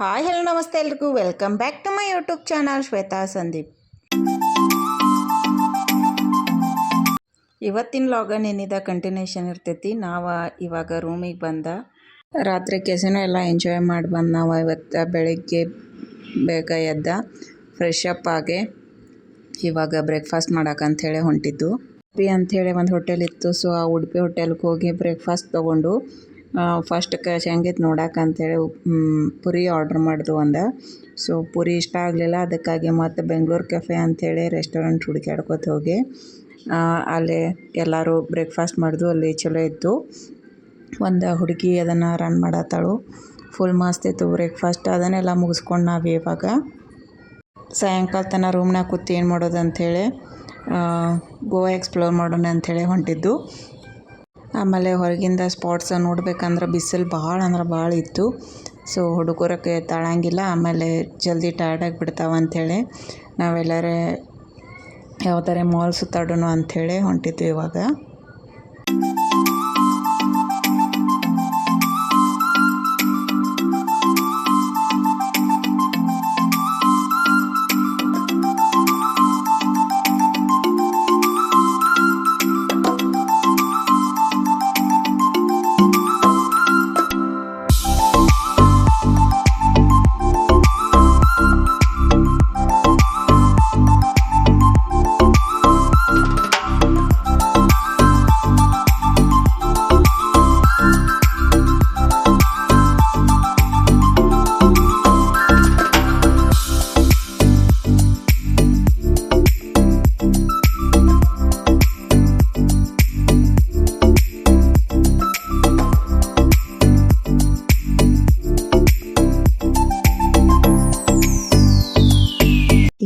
Hi hello ನಮಸ್ತೆ ಎಲ್ರಿಗೂ welcome back to my YouTube channel Shweta Sandeep. ಇವತ್ತಿನ ಲಾಗನ್ ಏನಿದೆ ಕಂಟಿನ್ಯೂಷನ್ ಇರ್ತೈತಿ. ನಾವು ಇವಾಗ ರೂಮಿಗೆ ಬಂದ ರಾತ್ರಿ ಕೆಸನೂ ಎಲ್ಲ ಎಂಜಾಯ್ ಮಾಡಿ ಬಂದು ನಾವು ಇವತ್ತು ಬೆಳಿಗ್ಗೆ ಬೇಗ ಎದ್ದ ಫ್ರೆಶ್ ಅಪ್ ಆಗಿ ಇವಾಗ ಬ್ರೇಕ್ಫಾಸ್ಟ್ ಮಾಡೋಕ್ಕಂಥೇಳಿ ಹೊಂಟಿದ್ದು. ಉಡುಪಿ ಅಂಥೇಳಿ ಒಂದು ಹೋಟೆಲ್ ಇತ್ತು. ಸೊ ಆ ಉಡುಪಿ ಹೋಟೆಲ್ಗೆ ಹೋಗಿ ಬ್ರೇಕ್ಫಾಸ್ಟ್ ತೊಗೊಂಡು ಫಸ್ಟ್ಗೆ ಸಂಗೀತ ನೋಡೋಕ್ಕಂಥೇಳಿ ಪುರಿ ಆರ್ಡ್ರ್ ಮಾಡಿದ್ವು ಒಂದು. ಸೊ ಪುರಿ ಇಷ್ಟ ಆಗಲಿಲ್ಲ, ಅದಕ್ಕಾಗಿ ಮತ್ತು ಬೆಂಗಳೂರು ಕೆಫೆ ಅಂಥೇಳಿ ರೆಸ್ಟೋರೆಂಟ್ ಹುಡುಕ್ಯಾಡ್ಕೊತ ಹೋಗಿ ಅಲ್ಲಿ ಎಲ್ಲರೂ ಬ್ರೇಕ್ಫಾಸ್ಟ್ ಮಾಡಿದ್ವು. ಅಲ್ಲಿ ಚಲೋ ಇತ್ತು. ಒಂದು ಹುಡುಗಿ ಅದನ್ನು ರನ್ ಮಾಡತ್ತಾಳು. ಫುಲ್ ಮಸ್ತ್ ಇತ್ತು ಬ್ರೇಕ್ಫಾಸ್ಟ್. ಅದನ್ನೆಲ್ಲ ಮುಗಿಸ್ಕೊಂಡು ನಾವು ಇವಾಗ ಸಾಯಂಕಾಲ ತನಕ ರೂಮ್ನಾಗ ಕೂತು ಏನು ಮಾಡೋದು ಅಂಥೇಳಿ ಗೋವಾ ಎಕ್ಸ್ಪ್ಲೋರ್ ಮಾಡೋಣ ಅಂಥೇಳಿ ಹೊಂಟಿದ್ದು. ಆಮೇಲೆ ಹೊರಗಿಂದ ಸ್ಪಾಟ್ಸ್ ನೋಡ್ಬೇಕಂದ್ರೆ ಬಿಸಿಲು ಭಾಳ ಅಂದ್ರೆ ಭಾಳ ಇತ್ತು. ಸೊ ಹುಡುಗರಕ್ಕೆ ತಾಳಂಗಿಲ್ಲ, ಆಮೇಲೆ ಜಲ್ದಿ ಟಯರ್ಡಾಗಿ ಬಿಡ್ತಾವೆ ಅಂಥೇಳಿ ನಾವೆಲ್ಲರೇ ಯಾವ್ದಾರೆ ಮಾಲ್ ಸುತ್ತಾಡೋಣ ಅಂಥೇಳಿ ಹೊಂಟಿದ್ವಿ ಇವಾಗ.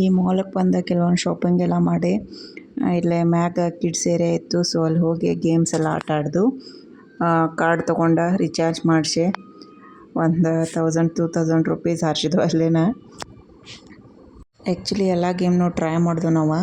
ಈ ಮಾಲಕ್ಕೆ ಬಂದ ಕೆಲವೊಂದು ಶಾಪಿಂಗ್ ಎಲ್ಲ ಮಾಡಿ ಇಲ್ಲೇ ಮ್ಯಾಗ ಕಿಡ್ಸ್ ಏರಿಯಾ ಇತ್ತು. ಸೊ ಅಲ್ಲಿ ಹೋಗಿ ಗೇಮ್ಸ್ ಎಲ್ಲ ಆಟ ಆಡ್ದು. ಕಾರ್ಡ್ ತೊಗೊಂಡು ರಿಚಾರ್ಜ್ ಮಾಡಿಸಿ ಒಂದು 1000-2000 ರೂಪೀಸ್ ಹಾರಿಸಿದ್ವು ಅಲ್ಲೇನ. ಆ್ಯಕ್ಚುಲಿ ಎಲ್ಲ ಗೇಮ್ನು ಟ್ರೈ ಮಾಡಿದ್ವು ನಾವು.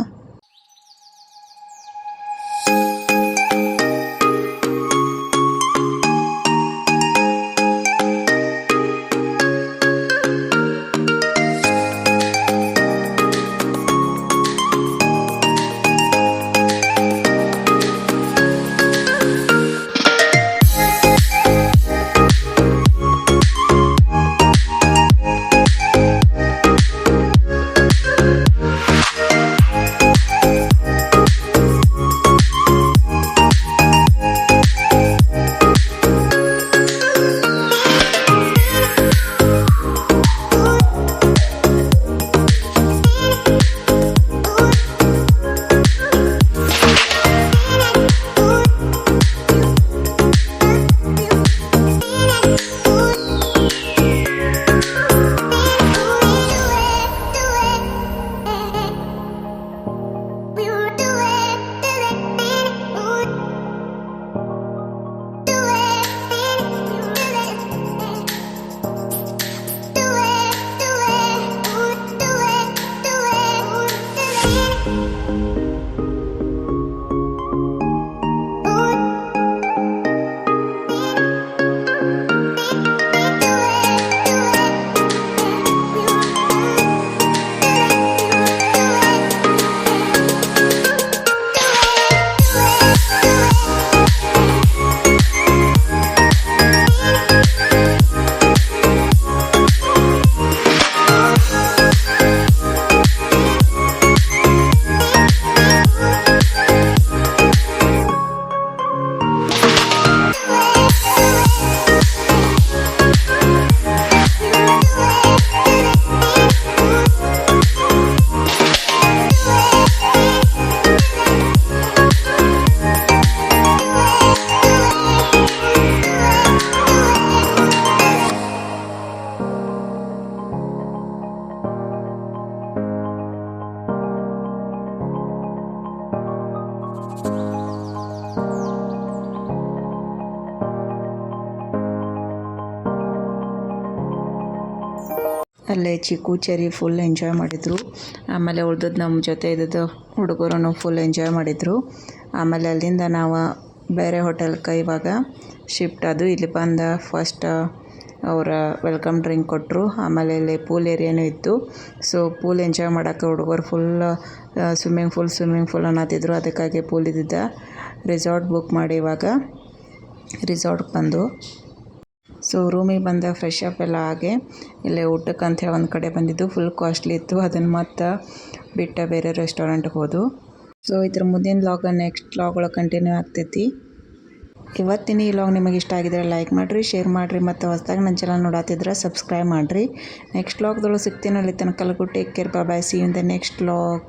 ಅಲ್ಲೇ ಚಿಕ್ಕು ಚೆರಿ ಫುಲ್ ಎಂಜಾಯ್ ಮಾಡಿದರು. ಆಮೇಲೆ ಉಳ್ದದ್ದು ನಮ್ಮ ಜೊತೆ ಇದ್ದದ್ದು ಹುಡುಗರು ಫುಲ್ ಎಂಜಾಯ್ ಮಾಡಿದರು. ಆಮೇಲೆ ಅಲ್ಲಿಂದ ನಾವು ಬೇರೆ ಹೋಟೆಲ್ಗೆ ಇವಾಗ ಶಿಫ್ಟ್ ಅದು. ಇಲ್ಲಿ ಬಂದು ಫಸ್ಟ್ ಅವರ ವೆಲ್ಕಮ್ ಡ್ರಿಂಕ್ ಕೊಟ್ಟರು. ಆಮೇಲೆ ಇಲ್ಲಿ ಪೂಲ್ ಏರಿಯಾನೂ ಇತ್ತು. ಸೊ ಪೂಲ್ ಎಂಜಾಯ್ ಮಾಡೋಕ್ಕೆ ಹುಡುಗರು ಫುಲ್ ಸ್ವಿಮ್ಮಿಂಗ್ ಫೂಲ್ ಅನ್ನತ್ತಿದ್ರು. ಅದಕ್ಕಾಗಿ ಪೂಲ್ ಇದ್ದಿದ್ದ ರೆಸಾರ್ಟ್ ಬುಕ್ ಮಾಡಿ ಇವಾಗ ರಿಸಾರ್ಟ್ಗೆ ಬಂದು ಸೊ ರೂಮಿಗೆ ಬಂದ ಫ್ರೆಶ್ ಅಪ್ ಎಲ್ಲ ಆಗಿ ಇಲ್ಲೇ ಊಟಕ್ಕೆ ಅಂಥೇಳಿ ಒಂದು ಕಡೆ ಬಂದಿದ್ದು. ಫುಲ್ ಕಾಸ್ಟ್ಲಿ ಇತ್ತು. ಅದನ್ನು ಮತ್ತು ಬಿಟ್ಟು ಬೇರೆ ರೆಸ್ಟೋರೆಂಟ್ಗೆ ಹೋದು. ಸೊ ಇದ್ರ ಮುಂದಿನ ವ್ಲಾಗ್ ನೆಕ್ಸ್ಟ್ ವ್ಲಾಗ್ ಒಳಗೆ ಕಂಟಿನ್ಯೂ ಆಗ್ತೈತಿ. ಇವತ್ತಿನ ಈ ವ್ಲಾಗ್ ನಿಮಗೆ ಇಷ್ಟ ಆಗಿದ್ರೆ ಲೈಕ್ ಮಾಡಿರಿ, ಶೇರ್ ಮಾಡಿರಿ ಮತ್ತು ಹೊಸದಾಗಿ ನನ್ನ ಚಾನಲ್ ನೋಡತ್ತಿದ್ರೆ ಸಬ್ಸ್ಕ್ರೈಬ್ ಮಾಡಿರಿ. ನೆಕ್ಸ್ಟ್ ವ್ಲಾಗ್ದೊಳಗೆ ಸಿಗ್ತೀನಿ. ಅಲ್ಲಿ ತನಕ take care, bye. See you in the next vlog.